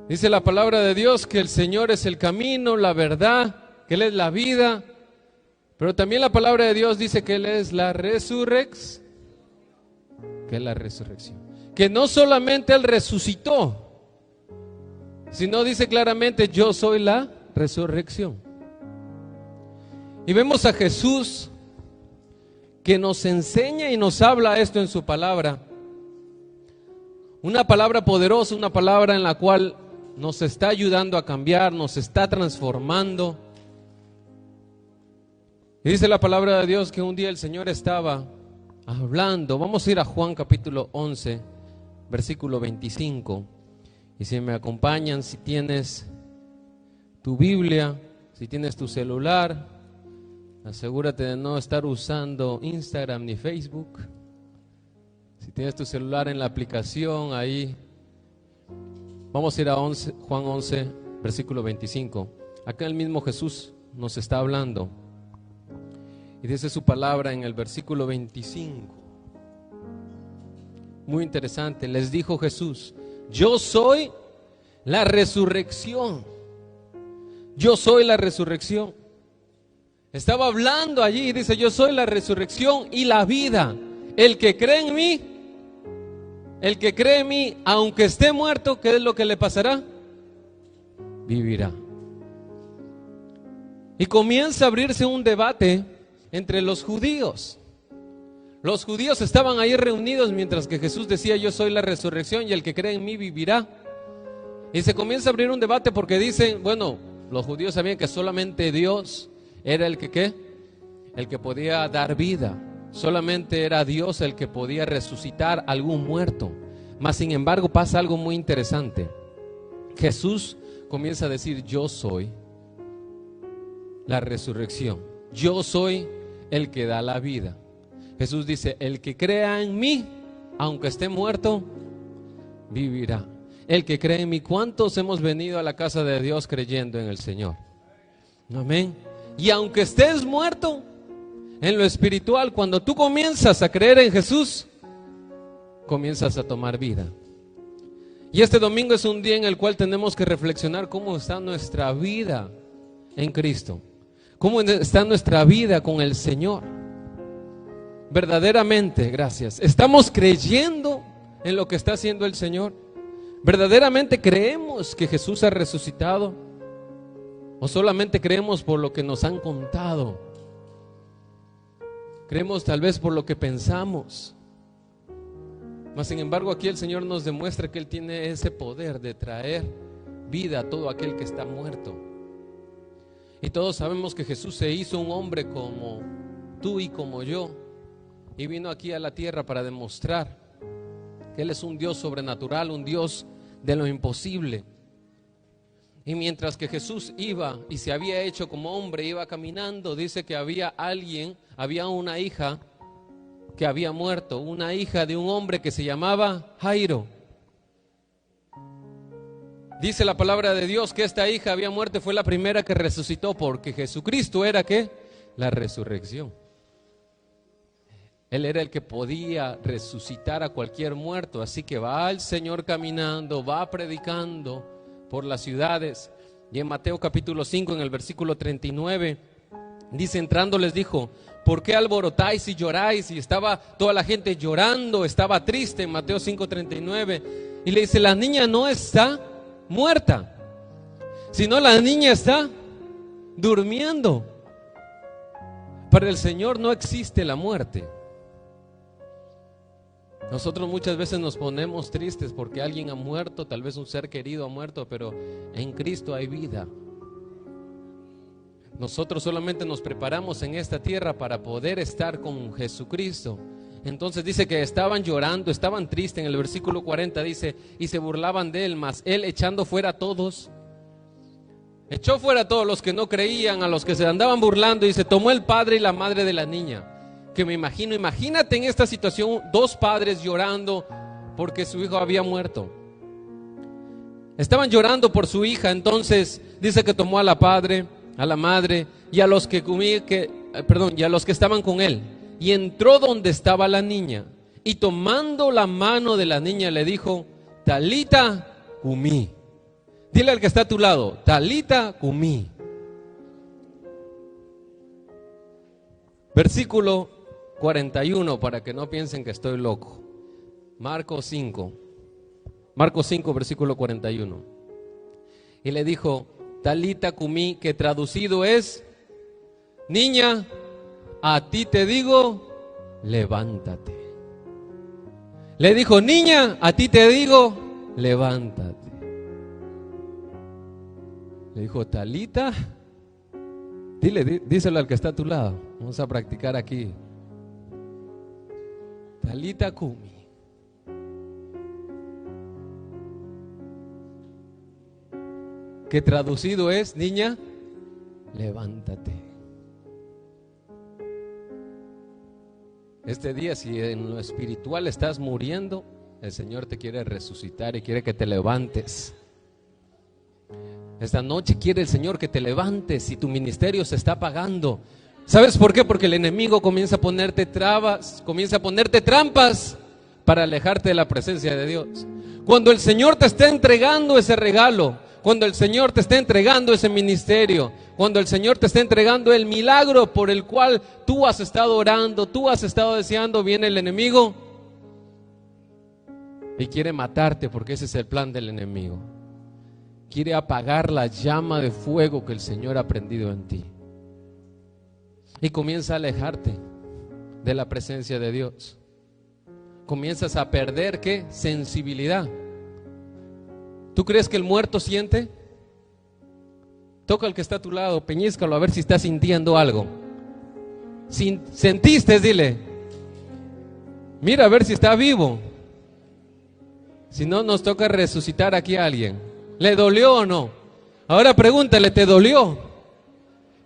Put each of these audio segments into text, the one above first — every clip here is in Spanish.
Dice la palabra de Dios que el Señor es el camino, la verdad, que Él es la vida. Pero también la palabra de Dios dice que Él es la resurrección. Que es la resurrección. Que no solamente Él resucitó, sino dice claramente: yo soy la resurrección. Y vemos a Jesús que nos enseña y nos habla esto en su palabra. Una palabra poderosa, una palabra en la cual nos está ayudando a cambiar, nos está transformando. Y dice la palabra de Dios que un día el Señor estaba hablando. Vamos a ir a Juan capítulo 11, versículo 25. Y si me acompañan, si tienes tu Biblia, si tienes tu celular, asegúrate de no estar usando Instagram ni Facebook. Si tienes tu celular en la aplicación, ahí vamos a ir a Juan 11, versículo 25. Acá el mismo Jesús nos está hablando. Y dice su palabra en el versículo 25. Muy interesante. Les dijo Jesús: yo soy la resurrección. Yo soy la resurrección. Estaba hablando allí y dice: yo soy la resurrección y la vida. El que cree en mí, aunque esté muerto, ¿qué es lo que le pasará? Vivirá. Y comienza a abrirse un debate entre los judíos. Los judíos estaban ahí reunidos mientras que Jesús decía: yo soy la resurrección y el que cree en mí vivirá. Y se comienza a abrir un debate porque dicen, bueno, los judíos sabían que solamente Dios era el que ¿qué? El que podía dar vida. Solamente era Dios el que podía resucitar a algún muerto. Mas sin embargo pasa algo muy interesante. Jesús comienza a decir: yo soy la resurrección. Yo soy el que da la vida. Jesús dice: el que crea en mí, aunque esté muerto, vivirá. El que cree en mí. ¿Cuántos hemos venido a la casa de Dios creyendo en el Señor? Amén. Y aunque estés muerto en lo espiritual, cuando tú comienzas a creer en Jesús, comienzas a tomar vida. Y este domingo es un día en el cual tenemos que reflexionar cómo está nuestra vida en Cristo. Cómo está nuestra vida con el Señor. Verdaderamente, gracias, ¿estamos creyendo en lo que está haciendo el Señor? ¿Verdaderamente creemos que Jesús ha resucitado? ¿O solamente creemos por lo que nos han contado? Creemos tal vez por lo que pensamos. Mas sin embargo aquí el Señor nos demuestra que Él tiene ese poder de traer vida a todo aquel que está muerto. Y todos sabemos que Jesús se hizo un hombre como tú y como yo, y vino aquí a la tierra para demostrar que Él es un Dios sobrenatural, un Dios de lo imposible. Y mientras que Jesús iba y se había hecho como hombre, iba caminando, dice que había una hija que había muerto, una hija de un hombre que se llamaba Jairo. Dice la palabra de Dios que esta hija había muerto y fue la primera que resucitó, porque Jesucristo era ¿qué? La resurrección. Él era el que podía resucitar a cualquier muerto. Así que va el Señor caminando, va predicando por las ciudades. Y en Mateo capítulo 5, en el versículo 39, dice: entrando les dijo: ¿por qué alborotáis y lloráis? Y estaba toda la gente llorando, estaba triste. En Mateo 5:39, y le dice: la niña no está muerta, sino la niña está durmiendo. Para el Señor no existe la muerte. Nosotros muchas veces nos ponemos tristes porque alguien ha muerto, tal vez un ser querido ha muerto, pero en Cristo hay vida. Nosotros solamente nos preparamos en esta tierra para poder estar con Jesucristo. Entonces dice que estaban llorando, estaban tristes. En el versículo 40 dice: y se burlaban de él, mas él echando fuera a todos, echó fuera a todos los que no creían, a los que se andaban burlando, y se tomó el padre y la madre de la niña. Que me imagino, imagínate en esta situación, dos padres llorando porque su hijo había muerto. Estaban llorando por su hija. Entonces dice que tomó a la padre, a la madre y a los que estaban con él, y entró donde estaba la niña, y tomando la mano de la niña le dijo: Talita cumí. Dile al que está a tu lado, Talita cumí. Versículo 41, para que no piensen que estoy loco. Marcos 5, versículo 41. Y le dijo, Talita cumí, que traducido es, niña, a ti te digo, levántate. Le dijo, niña, a ti te digo, levántate. Le dijo, Talita, díselo al que está a tu lado. Vamos a practicar aquí. Talita cumi. Que traducido es, niña, levántate. Este día, si en lo espiritual estás muriendo, el Señor te quiere resucitar y quiere que te levantes. Esta noche quiere el Señor que te levantes y tu ministerio se está apagando. ¿Sabes por qué? Porque el enemigo comienza a ponerte trabas, comienza a ponerte trampas para alejarte de la presencia de Dios. Cuando el Señor te está entregando ese regalo, cuando el Señor te está entregando ese ministerio, cuando el Señor te está entregando el milagro por el cual tú has estado orando, tú has estado deseando, viene el enemigo y quiere matarte, porque ese es el plan del enemigo. Quiere apagar la llama de fuego que el Señor ha prendido en ti. Y comienza a alejarte de la presencia de Dios. Comienzas a perder, ¿qué? Sensibilidad. ¿Tú crees que el muerto siente? Toca al que está a tu lado, peñíscalo a ver si está sintiendo algo. ¿Sentiste? Dile. Mira a ver si está vivo. Si no, nos toca resucitar aquí a alguien. ¿Le dolió o no? Ahora pregúntale, ¿te dolió?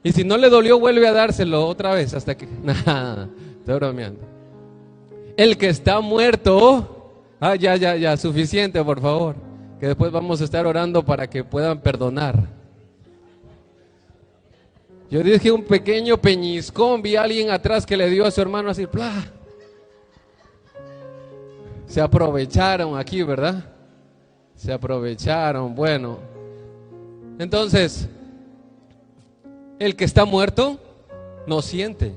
Y si no le dolió, vuelve a dárselo otra vez hasta que... Nada, estoy bromeando. El que está muerto... ya, suficiente, por favor. Que después vamos a estar orando para que puedan perdonar. Yo dije un pequeño peñiscón, vi a alguien atrás que le dio a su hermano así, ¡plá! Se aprovecharon aquí, ¿verdad? Se aprovecharon, bueno. Entonces, el que está muerto no siente.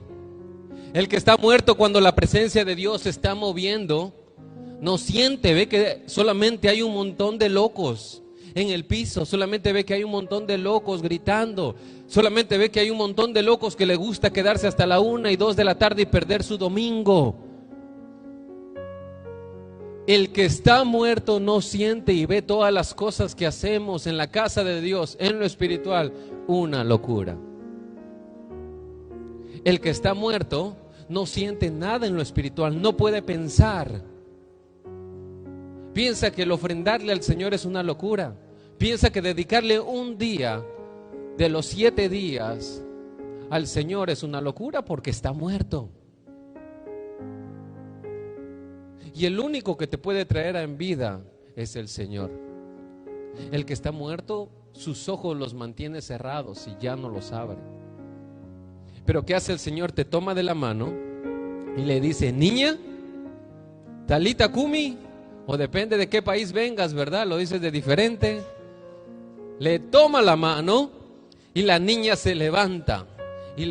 El que está muerto cuando la presencia de Dios se está moviendo, no siente, ve que solamente hay un montón de locos en el piso, solamente ve que hay un montón de locos gritando, solamente ve que hay un montón de locos que le gusta quedarse hasta la 1 y 2 de la tarde y perder su domingo. El que está muerto no siente y ve todas las cosas que hacemos en la casa de Dios, en lo espiritual, una locura. El que está muerto no siente nada en lo espiritual, no puede pensar. Piensa que el ofrendarle al Señor es una locura. Piensa que dedicarle un día de los 7 días al Señor es una locura porque está muerto. Y el único que te puede traer en vida es el Señor. El que está muerto, sus ojos los mantiene cerrados y ya no los abre. Pero ¿qué hace el Señor? Te toma de la mano y le dice, niña, Talita cumi, o depende de qué país vengas, ¿verdad? Lo dices de diferente. Le toma la mano y la niña se levanta. Y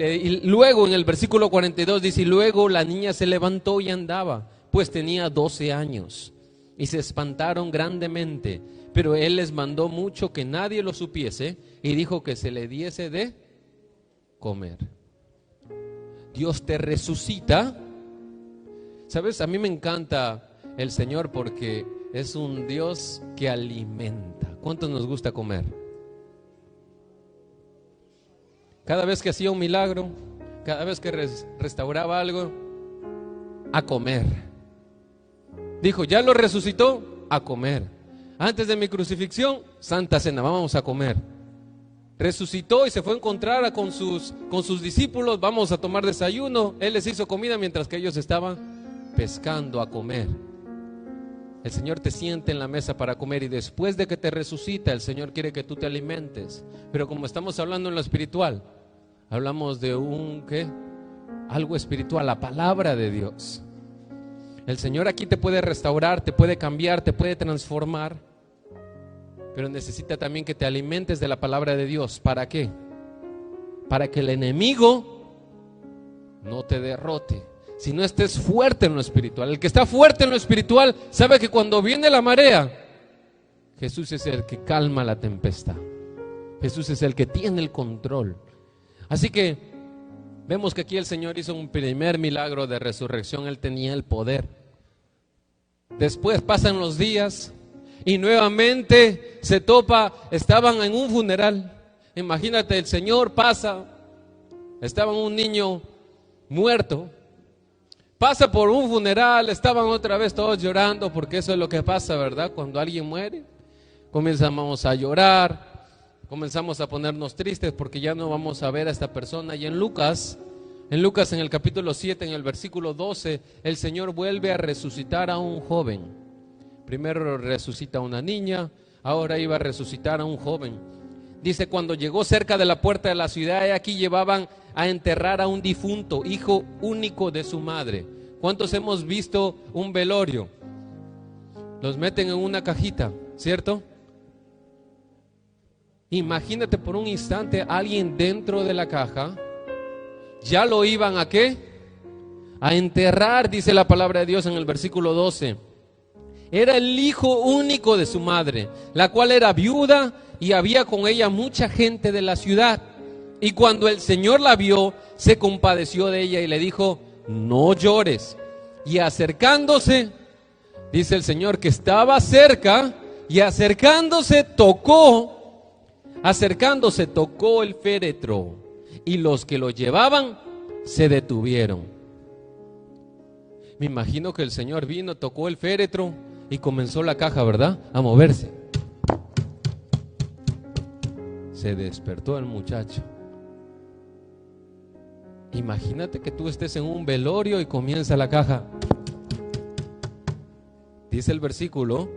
luego en el versículo 42 dice, y luego la niña se levantó y andaba, pues tenía 12 años, y se espantaron grandemente, pero él les mandó mucho que nadie lo supiese, y dijo que se le diese de comer. Dios te resucita. ¿Sabes? A mí me encanta el Señor porque es un Dios que alimenta. ¿Cuántos nos gusta comer? Cada vez que hacía un milagro, cada vez que restauraba algo, a comer. Dijo, ¿ya lo resucitó? A comer. Antes de mi crucifixión, Santa Cena, vamos a comer. Resucitó y se fue a encontrar con sus discípulos, vamos a tomar desayuno. Él les hizo comida mientras que ellos estaban pescando, a comer. El Señor te siente en la mesa para comer y después de que te resucita, el Señor quiere que tú te alimentes. Pero como estamos hablando en lo espiritual, hablamos de algo espiritual, la palabra de Dios. El Señor aquí te puede restaurar, te puede cambiar, te puede transformar. pero necesita también que te alimentes de la palabra de Dios. ¿Para qué? Para que el enemigo no te derrote, si no estés fuerte en lo espiritual. El que está fuerte en lo espiritual sabe que cuando viene la marea, Jesús es el que calma la tempestad. Jesús es el que tiene el control. Así que vemos que aquí el Señor hizo un primer milagro de resurrección. Él tenía el poder. Después pasan los días y nuevamente se topa. Estaban en un funeral. Imagínate, el Señor pasa. Estaba un niño muerto. Pasa por un funeral. Estaban otra vez todos llorando, porque eso es lo que pasa, ¿verdad? Cuando alguien muere, comenzamos a llorar. Comenzamos a ponernos tristes porque ya no vamos a ver a esta persona. Y en Lucas en el capítulo 7, en el versículo 12, el Señor vuelve a resucitar a un joven. Primero resucita a una niña, ahora iba a resucitar a un joven. Dice, cuando llegó cerca de la puerta de la ciudad, aquí llevaban a enterrar a un difunto, hijo único de su madre. ¿Cuántos hemos visto un velorio? Los meten en una cajita, ¿cierto? Imagínate por un instante a alguien dentro de la caja. Ya lo iban ¿a qué? A enterrar, dice la palabra de Dios en el versículo 12. Era el hijo único de su madre, la cual era viuda y había con ella mucha gente de la ciudad. Y cuando el Señor la vio, se compadeció de ella y le dijo, no llores. Y acercándose, dice el Señor que estaba cerca, y acercándose tocó el féretro, y los que lo llevaban se detuvieron. Me imagino que el Señor vino, tocó el féretro y comenzó la caja, ¿verdad?, a moverse. Se despertó el muchacho. Imagínate que tú estés en un velorio y comienza la caja. Dice el versículo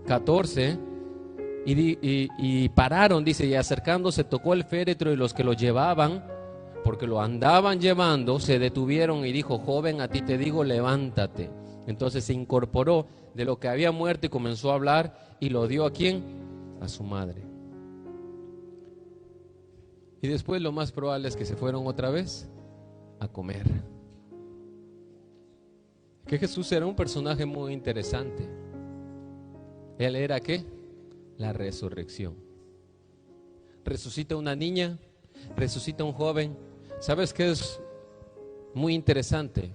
14, y pararon, dice, y acercándose tocó el féretro, y los que lo llevaban, porque lo andaban llevando, se detuvieron y dijo, joven, a ti te digo, levántate. Entonces se incorporó de lo que había muerto y comenzó a hablar, y lo dio ¿a quién? A su madre. Y después lo más probable es que se fueron otra vez a comer. Que Jesús era un personaje muy interesante. Él era ¿qué? La resurrección. Resucita una niña, resucita un joven. ¿Sabes qué es muy interesante?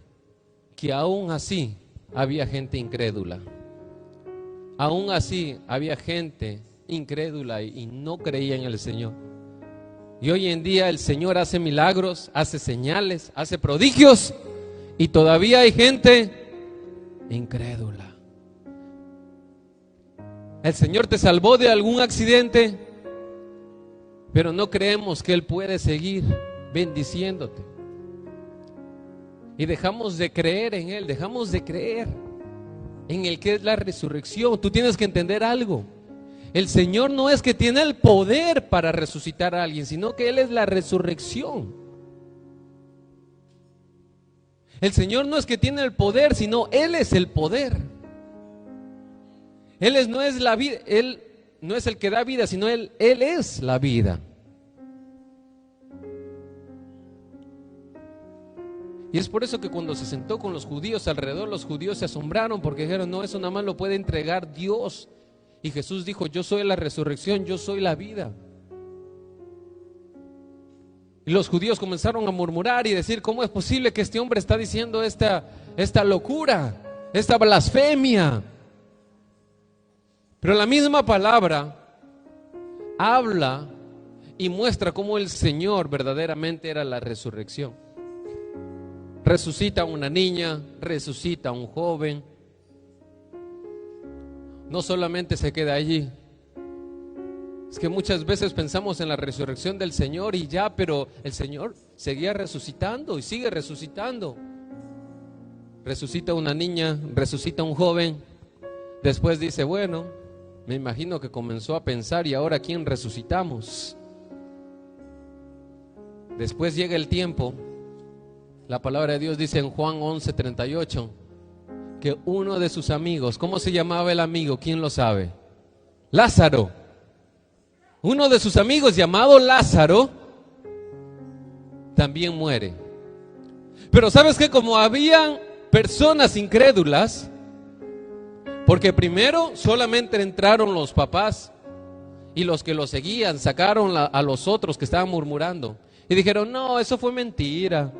Que aún así había gente incrédula. Aún así había gente incrédula y no creía en el Señor. Y hoy en día el Señor hace milagros, hace señales, hace prodigios, y todavía hay gente incrédula. El Señor te salvó de algún accidente, pero no creemos que Él puede seguir bendiciéndote. Y dejamos de creer en Él, dejamos de creer en el que es la resurrección. Tú tienes que entender algo. El Señor no es que tiene el poder para resucitar a alguien, sino que Él es la resurrección. El Señor no es que tiene el poder, sino Él es el poder. No es la vida, Él no es el que da vida, sino Él es la vida. Y es por eso que cuando se sentó con los judíos alrededor, los judíos se asombraron porque dijeron, no, eso nada más lo puede entregar Dios. Y Jesús dijo, yo soy la resurrección, yo soy la vida. Y los judíos comenzaron a murmurar y decir, ¿cómo es posible que este hombre está diciendo esta locura, esta blasfemia? Pero la misma palabra habla y muestra cómo el Señor verdaderamente era la resurrección. Resucita a una niña, resucita a un joven. No solamente se queda allí. Es que muchas veces pensamos en la resurrección del Señor y ya, pero el Señor seguía resucitando y sigue resucitando. Resucita una niña, resucita un joven. Después dice, bueno, me imagino que comenzó a pensar, ¿y ahora quién resucitamos? Después llega el tiempo. La palabra de Dios dice en Juan 11:38 que uno de sus amigos, ¿cómo se llamaba el amigo? ¿Quién lo sabe? Lázaro. uno de sus amigos llamado Lázaro también muere. Pero ¿sabes qué? Como habían personas incrédulas, porque primero solamente entraron los papás y los que lo seguían sacaron a los otros que estaban murmurando y dijeron: no, eso fue mentira,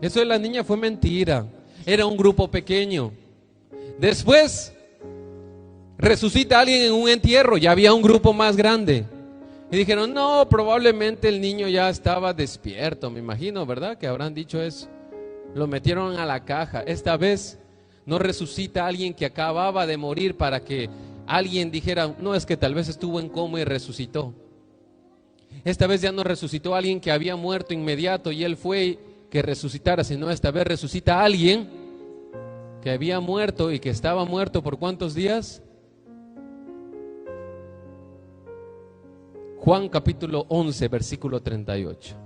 eso de la niña fue mentira, era un grupo pequeño. Después resucita a alguien en un entierro, ya había un grupo más grande y dijeron: no, probablemente el niño ya estaba despierto, me imagino, ¿verdad? Que habrán dicho eso. Lo metieron a la caja. Esta vez no resucita a alguien que acababa de morir para que alguien dijera: no, es que tal vez estuvo en coma y resucitó. Esta vez ya no resucitó a alguien que había muerto inmediato y él fue que resucitara, sino esta vez resucita a alguien que había muerto y que estaba muerto ¿por cuántos días? Juan capítulo 11, versículo 38.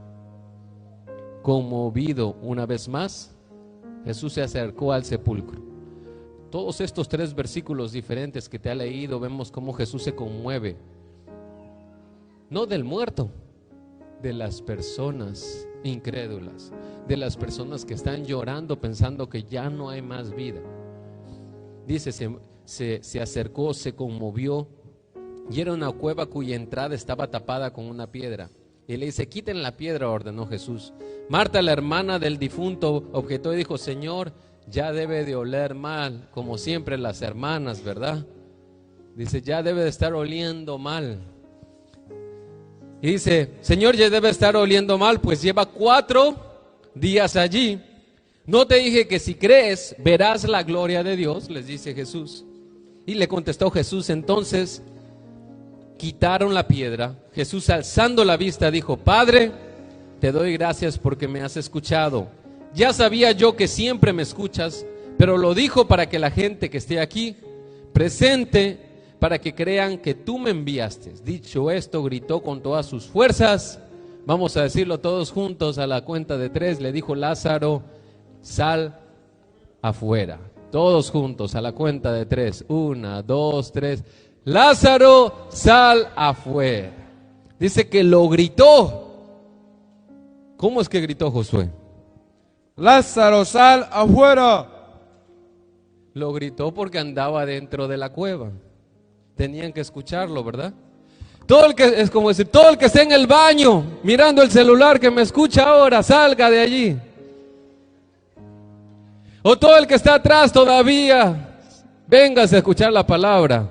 Conmovido una vez más, Jesús se acercó al sepulcro. Todos estos 3 versículos diferentes que te ha leído, vemos cómo Jesús se conmueve. No del muerto, de las personas incrédulas, de las personas que están llorando pensando que ya no hay más vida. Dice, se acercó, se conmovió, y era una cueva cuya entrada estaba tapada con una piedra. Y le dice: quiten la piedra, ordenó Jesús. Marta, la hermana del difunto, objetó y dijo: Señor, ya debe de oler mal, como siempre las hermanas, ¿verdad? Dice: ya debe de estar oliendo mal. Y dice: Señor, ya debe estar oliendo mal, pues lleva 4 días allí. ¿No te dije que si crees verás la gloria de Dios?, les dice Jesús. Y le contestó Jesús: entonces quitaron la piedra. Jesús, alzando la vista, dijo: Padre, te doy gracias porque me has escuchado. Ya sabía yo que siempre me escuchas, pero lo dijo para que la gente que esté aquí presente, para que crean que tú me enviaste. Dicho esto, gritó con todas sus fuerzas. Vamos a decirlo todos juntos a la cuenta de 3. Le dijo: Lázaro, sal afuera. Todos juntos a la cuenta de 3. 1, 2, 3. Lázaro, sal afuera. Dice que lo gritó. ¿Cómo es que gritó Josué? Lázaro, sal afuera. Lo gritó porque andaba dentro de la cueva. Tenían que escucharlo, ¿verdad? Todo el que, es como decir, todo el que esté en el baño mirando el celular, que me escucha ahora, salga de allí. O todo el que está atrás todavía, véngase a escuchar la palabra.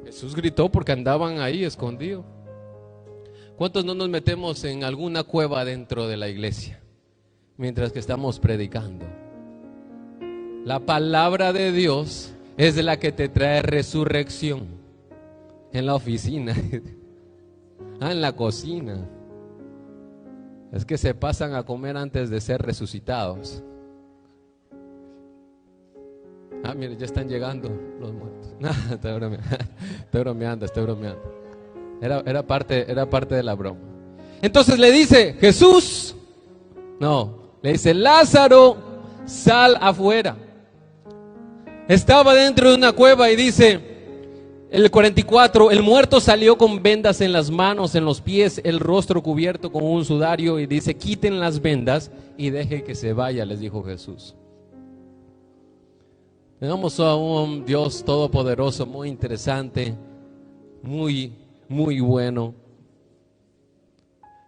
Jesús gritó porque andaban ahí escondidos. ¿Cuántos no nos metemos en alguna cueva dentro de la iglesia mientras que estamos predicando? La palabra de Dios es la que te trae resurrección. En la oficina, en la cocina. Es que se pasan a comer antes de ser resucitados. Mire, ya están llegando los muertos. No, estoy bromeando. Era parte de la broma. Entonces le dice Jesús, le dice: Lázaro, sal afuera. Estaba dentro de una cueva y dice el 44, el muerto salió con vendas en las manos, en los pies, el rostro cubierto con un sudario, y dice: quiten las vendas y deje que se vaya, les dijo Jesús. Tenemos a un Dios todopoderoso, muy interesante, muy bueno,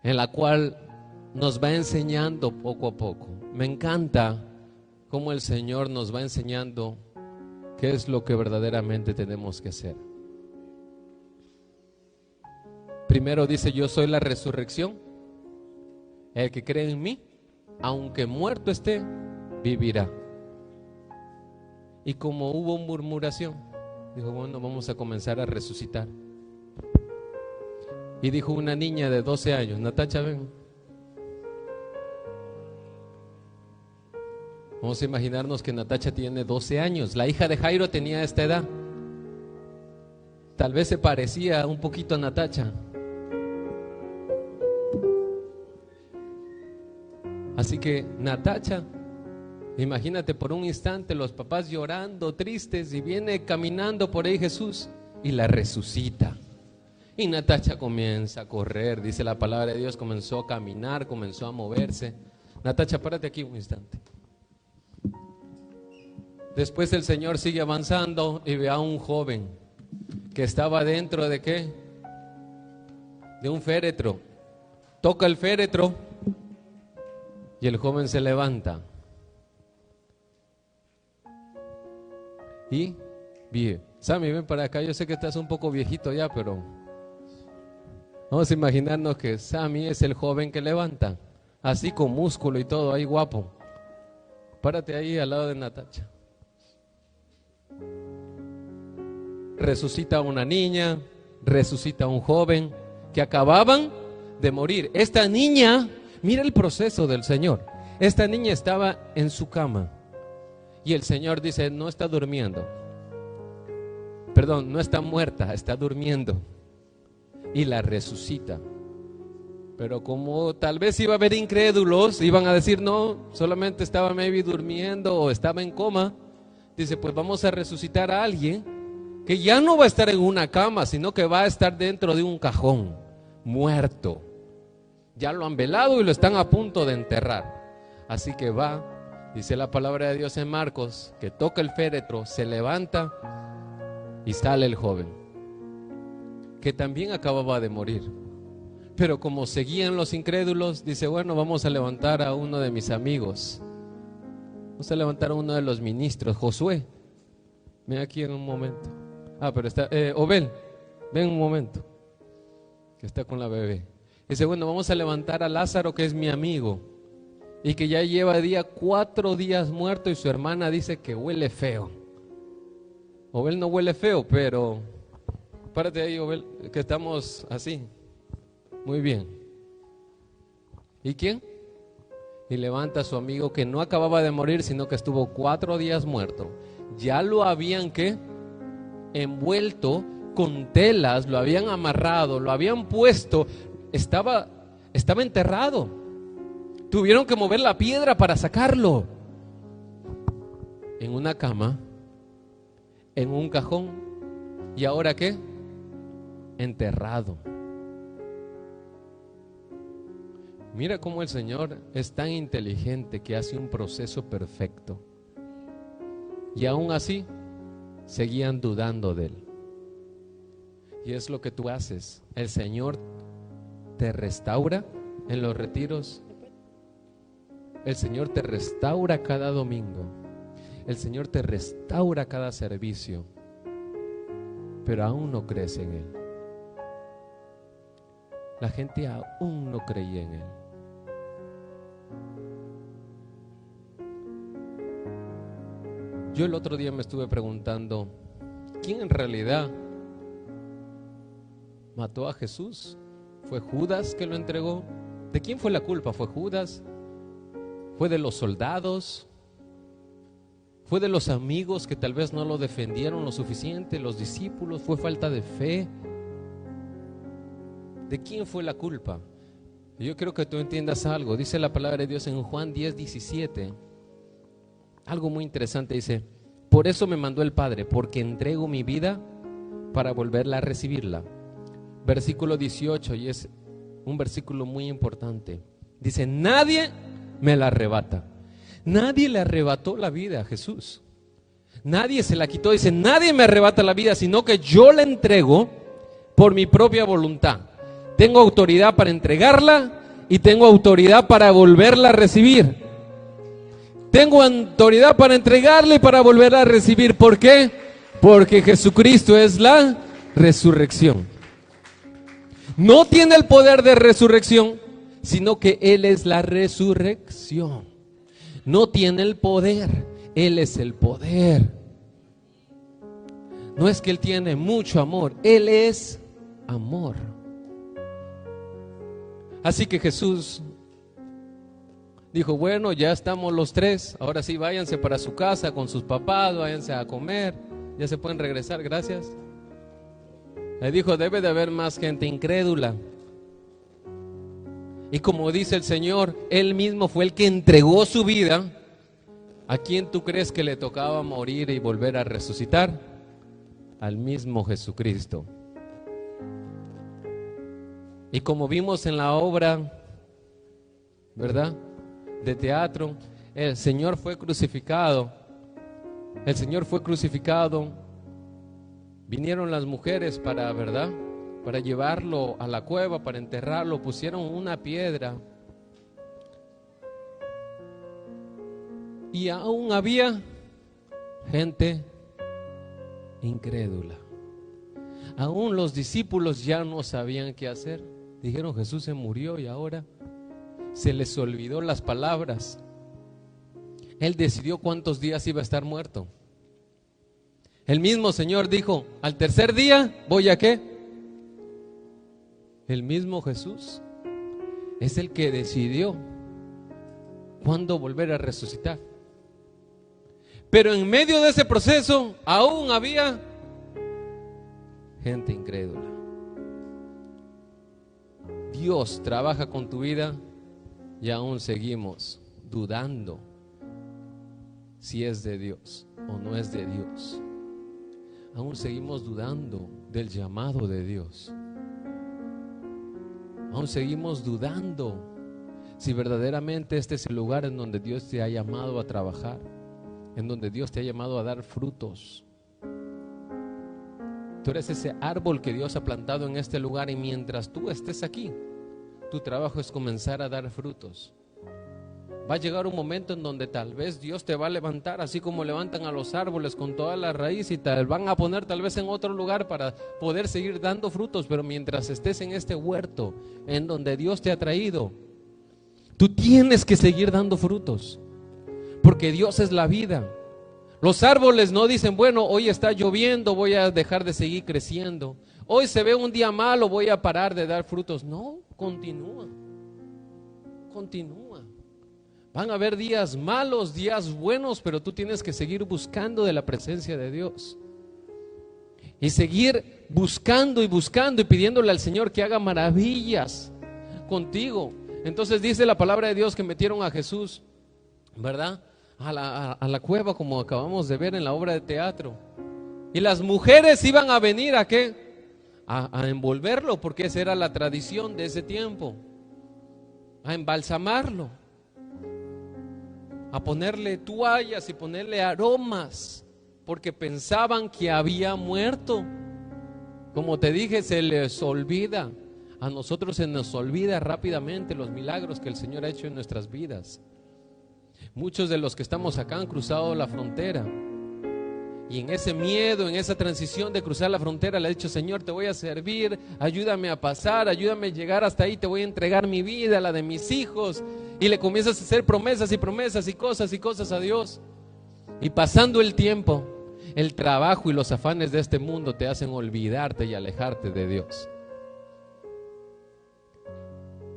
en la cual nos va enseñando poco a poco. Me encanta cómo el Señor nos va enseñando qué es lo que verdaderamente tenemos que hacer. Primero dice: yo soy la resurrección. El que cree en mí, aunque muerto esté, vivirá. Y como hubo murmuración, dijo: bueno, vamos a comenzar a resucitar. Y dijo una niña de 12 años, Natacha, ven. Vamos a imaginarnos que Natacha tiene 12 años. La hija de Jairo tenía esta edad. Tal vez se parecía un poquito a Natacha. Así que Natacha, imagínate por un instante los papás llorando, tristes, y viene caminando por ahí Jesús y la resucita. Y Natacha comienza a correr, dice la palabra de Dios, comenzó a caminar, comenzó a moverse. Natacha, párate aquí un instante. Después el Señor sigue avanzando y ve a un joven que estaba dentro de ¿qué? De un féretro. Toca el féretro y el joven se levanta. Y vive. Sammy, ven para acá, yo sé que estás un poco viejito ya, pero vamos a imaginarnos que Sammy es el joven que levanta, así con músculo y todo, ahí guapo. Párate ahí al lado de Natacha. Resucita a una niña, resucita a un joven que acababan de morir. Esta niña, mira el proceso del Señor. Esta niña estaba en su cama y el Señor dice, no está durmiendo. Perdón, no está muerta, está durmiendo. Y la resucita. Pero como tal vez iba a haber incrédulos, iban a decir, no, solamente estaba maybe durmiendo o estaba en coma. Dice, pues vamos a resucitar a alguien que ya no va a estar en una cama, sino que va a estar dentro de un cajón, muerto. Ya lo han velado y lo están a punto de enterrar. Así que va, dice la palabra de Dios en Marcos, que toca el féretro, se levanta y sale el joven, que también acababa de morir. Pero como seguían los incrédulos, dice, bueno, vamos a levantar a uno de mis amigos. Vamos a levantar a uno de los ministros, Josué. Ven aquí en un momento. Pero está, Obel, ven un momento, que está con la bebé. Dice, bueno, vamos a levantar a Lázaro, que es mi amigo, y que ya lleva 4 días muerto, y su hermana dice que huele feo. Obel no huele feo, pero párate ahí, Obel, que estamos así. Muy bien. ¿Y quién? Y levanta a su amigo que no acababa de morir, sino que estuvo 4 días muerto. Ya lo habían ¿qué? Envuelto con telas, lo habían amarrado, lo habían puesto, estaba enterrado. Tuvieron que mover la piedra para sacarlo. En una cama, en un cajón. ¿Y ahora qué? Enterrado. Mira cómo el Señor es tan inteligente que hace un proceso perfecto. Y aún así, seguían dudando de Él. Y es lo que tú haces. El Señor te restaura en los retiros. El Señor te restaura cada domingo. El Señor te restaura cada servicio. Pero aún no crees en Él. La gente aún no creía en Él. Yo el otro día me estuve preguntando, ¿quién en realidad mató a Jesús? ¿Fue Judas que lo entregó? ¿De quién fue la culpa? ¿Fue Judas? ¿Fue de los soldados? ¿Fue de los amigos que tal vez no lo defendieron lo suficiente? ¿Los discípulos? ¿Fue falta de fe? ¿De quién fue la culpa? Yo quiero que tú entiendas algo. Dice la palabra de Dios en Juan 10:17. Algo muy interesante, dice, por eso me mandó el Padre, porque entrego mi vida para volverla a recibirla. Versículo 18, y es un versículo muy importante. Dice, nadie me la arrebata. Nadie le arrebató la vida a Jesús. Nadie se la quitó. Dice, nadie me arrebata la vida, sino que yo la entrego por mi propia voluntad. Tengo autoridad para entregarla y tengo autoridad para volverla a recibir. Tengo autoridad para entregarle y para volver a recibir. ¿Por qué? Porque Jesucristo es la resurrección. No tiene el poder de resurrección, sino que Él es la resurrección. No tiene el poder, Él es el poder. No es que Él tiene mucho amor, Él es amor. Así que Jesús dijo, bueno, ya estamos los tres, ahora sí váyanse para su casa con sus papás, váyanse a comer, ya se pueden regresar, gracias. Le dijo, debe de haber más gente incrédula. Y como dice el Señor, Él mismo fue el que entregó su vida. ¿A quién tú crees que le tocaba morir y volver a resucitar? al mismo Jesucristo. Y como vimos en la obra, ¿verdad?, de teatro, el Señor fue crucificado. El Señor fue crucificado. Vinieron las mujeres para, ¿verdad?, para llevarlo a la cueva, para enterrarlo. Pusieron una piedra. Y aún había gente incrédula. Aún los discípulos ya no sabían qué hacer. Dijeron: Jesús se murió y ahora se les olvidó las palabras. Él decidió cuántos días iba a estar muerto. El mismo Señor dijo: al tercer día, ¿voy a qué? El mismo Jesús es el que decidió cuándo volver a resucitar. Pero en medio de ese proceso aún había gente incrédula. Dios trabaja con tu vida y aún seguimos dudando si es de Dios o no es de Dios. Aún seguimos dudando del llamado de Dios. Aún seguimos dudando si verdaderamente este es el lugar en donde Dios te ha llamado a trabajar, en donde Dios te ha llamado a dar frutos. Tú eres ese árbol que Dios ha plantado en este lugar, y mientras tú estés aquí, tu trabajo es comenzar a dar frutos. Va a llegar un momento en donde tal vez Dios te va a levantar, así como levantan a los árboles con toda la raíz, y te van a poner tal vez en otro lugar para poder seguir dando frutos. Pero mientras estés en este huerto en donde Dios te ha traído, tú tienes que seguir dando frutos, porque Dios es la vida. Los árboles no dicen: bueno, hoy está lloviendo, voy a dejar de seguir creciendo. Hoy se ve un día malo, voy a parar de dar frutos. No, continúa. Van a haber días malos, días buenos, pero tú tienes que seguir buscando de la presencia de Dios. Y seguir buscando y pidiéndole al Señor que haga maravillas contigo. Entonces dice la palabra de Dios que metieron a Jesús, ¿verdad?, a la cueva, como acabamos de ver en la obra de teatro. Y las mujeres iban a venir ¿a qué? A envolverlo, porque esa era la tradición de ese tiempo. A embalsamarlo, a ponerle toallas y ponerle aromas, porque pensaban que había muerto. Como te dije, se les olvida. A nosotros se nos olvida rápidamente los milagros que el Señor ha hecho en nuestras vidas. Muchos de los que estamos acá han cruzado la frontera, y en ese miedo, en esa transición de cruzar la frontera, le ha dicho: Señor, te voy a servir, ayúdame a pasar, ayúdame a llegar hasta ahí, te voy a entregar mi vida, la de mis hijos. Y le comienzas a hacer promesas y promesas y cosas a Dios. Y pasando el tiempo, el trabajo y los afanes de este mundo te hacen olvidarte y alejarte de Dios.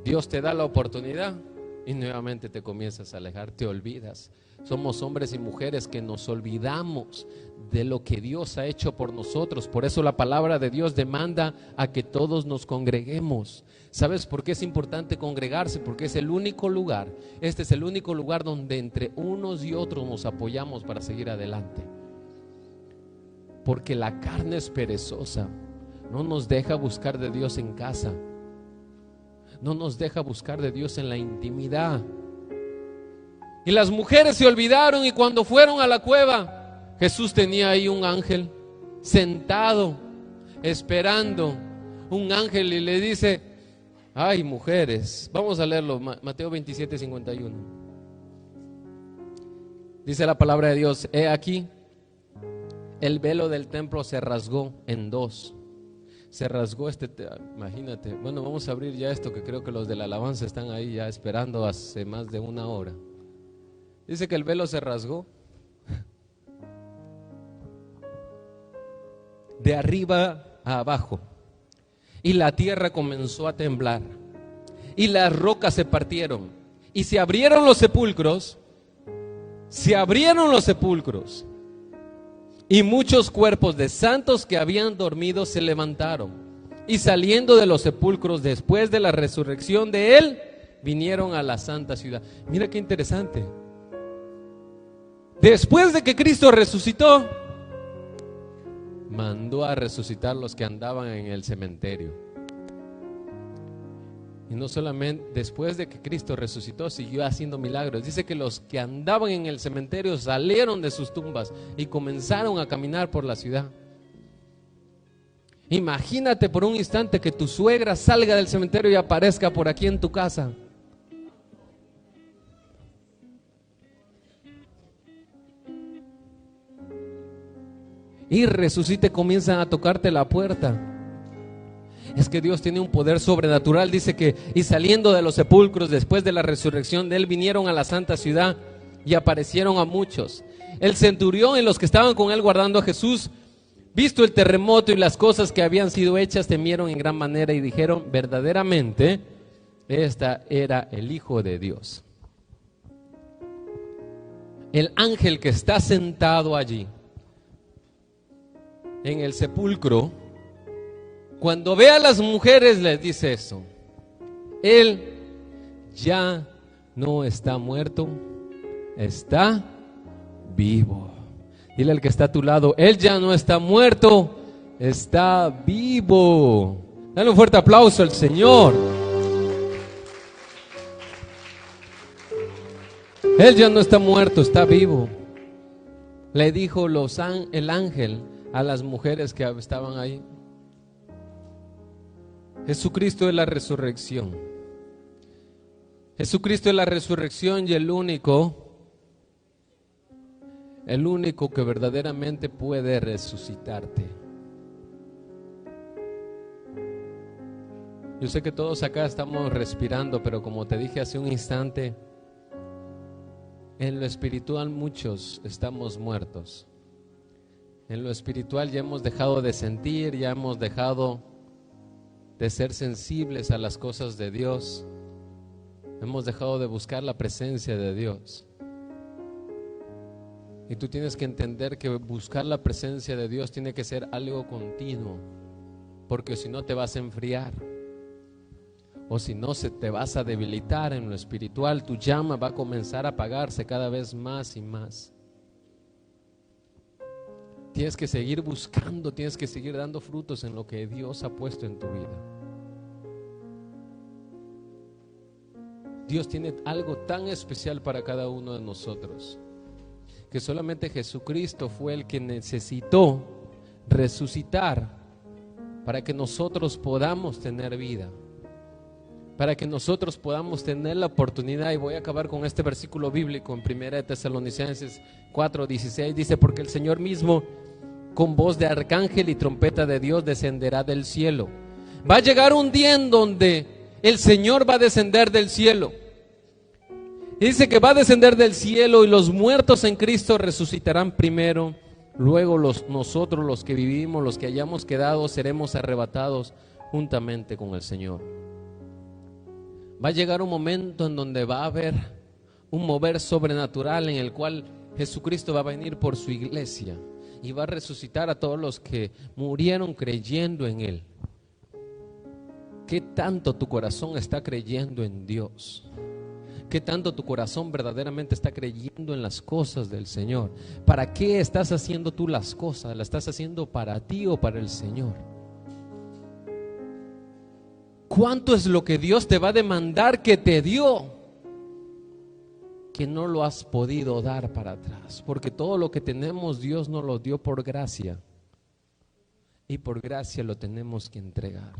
Dios te da la oportunidad y nuevamente te comienzas a alejar, te olvidas. Somos hombres y mujeres que nos olvidamos de lo que Dios ha hecho por nosotros. Por eso la palabra de Dios demanda a que todos nos congreguemos. ¿Sabes por qué es importante congregarse? Porque es el único lugar, este es el único lugar donde entre unos y otros nos apoyamos para seguir adelante. Porque la carne es perezosa, no nos deja buscar de Dios en casa, no nos deja buscar de Dios en la intimidad. Y las mujeres se olvidaron, y cuando fueron a la cueva, Jesús tenía ahí un ángel sentado, esperando. Un ángel, y le dice: ay, mujeres, vamos a leerlo, Mateo 27:51. Dice la palabra de Dios: he aquí, el velo del templo se rasgó en dos. Se rasgó imagínate. Bueno, vamos a abrir ya esto, que creo que los de la alabanza están ahí ya esperando hace más de una hora. Dice que el velo se rasgó de arriba a abajo, y la tierra comenzó a temblar, y las rocas se partieron, y se abrieron los sepulcros, y muchos cuerpos de santos que habían dormido se levantaron, y saliendo de los sepulcros después de la resurrección de Él, vinieron a la santa ciudad. Mira qué interesante. Después de que Cristo resucitó, mandó a resucitar los que andaban en el cementerio. Y no solamente después de que Cristo resucitó, siguió haciendo milagros. Dice que los que andaban en el cementerio salieron de sus tumbas y comenzaron a caminar por la ciudad. Imagínate por un instante que tu suegra salga del cementerio y aparezca por aquí en tu casa. Y resucite, comienzan a tocarte la puerta. Es que Dios tiene un poder sobrenatural. Dice que y saliendo de los sepulcros después de la resurrección de él, vinieron a la santa ciudad y aparecieron a muchos. El centurión y los que estaban con él guardando a Jesús, visto el terremoto y las cosas que habían sido hechas, temieron en gran manera y dijeron: verdaderamente esta era el Hijo de Dios. El ángel que está sentado allí en el sepulcro, cuando ve a las mujeres, les dice eso: él ya no está muerto, está vivo. Dile al que está a tu lado: él ya no está muerto, está vivo. Dale un fuerte aplauso al Señor. Él ya no está muerto, está vivo. Le dijo el ángel a las mujeres que estaban ahí. Jesucristo es la resurrección. Jesucristo es la resurrección y el único que verdaderamente puede resucitarte. Yo sé que todos acá estamos respirando, pero como te dije hace un instante, en lo espiritual muchos estamos muertos. En lo espiritual ya hemos dejado de sentir, ya hemos dejado de ser sensibles a las cosas de Dios. Hemos dejado de buscar la presencia de Dios. Y tú tienes que entender que buscar la presencia de Dios tiene que ser algo continuo, porque si no te vas a enfriar, o si no te vas a debilitar en lo espiritual. Tu llama va a comenzar a apagarse cada vez más y más. Tienes que seguir buscando, tienes que seguir dando frutos en lo que Dios ha puesto en tu vida. Dios tiene algo tan especial para cada uno de nosotros, que solamente Jesucristo fue el que necesitó resucitar para que nosotros podamos tener vida, para que nosotros podamos tener la oportunidad. Y voy a acabar con este versículo bíblico en 1 Tesalonicenses 4:16. Dice: porque el Señor mismo, con voz de arcángel y trompeta de Dios, descenderá del cielo. Va a llegar un día en donde el Señor va a descender del cielo. Y dice que va a descender del cielo y los muertos en Cristo resucitarán primero. Luego nosotros, los que vivimos, los que hayamos quedado, seremos arrebatados juntamente con el Señor. Va a llegar un momento en donde va a haber un mover sobrenatural en el cual Jesucristo va a venir por su iglesia y va a resucitar a todos los que murieron creyendo en Él. ¿Qué tanto tu corazón está creyendo en Dios? ¿Qué tanto tu corazón verdaderamente está creyendo en las cosas del Señor? ¿Para qué estás haciendo tú las cosas? ¿Las estás haciendo para ti o para el Señor? ¿Cuánto es lo que Dios te va a demandar que te dio, que no lo has podido dar para atrás? Porque todo lo que tenemos Dios nos lo dio por gracia, y por gracia lo tenemos que entregar.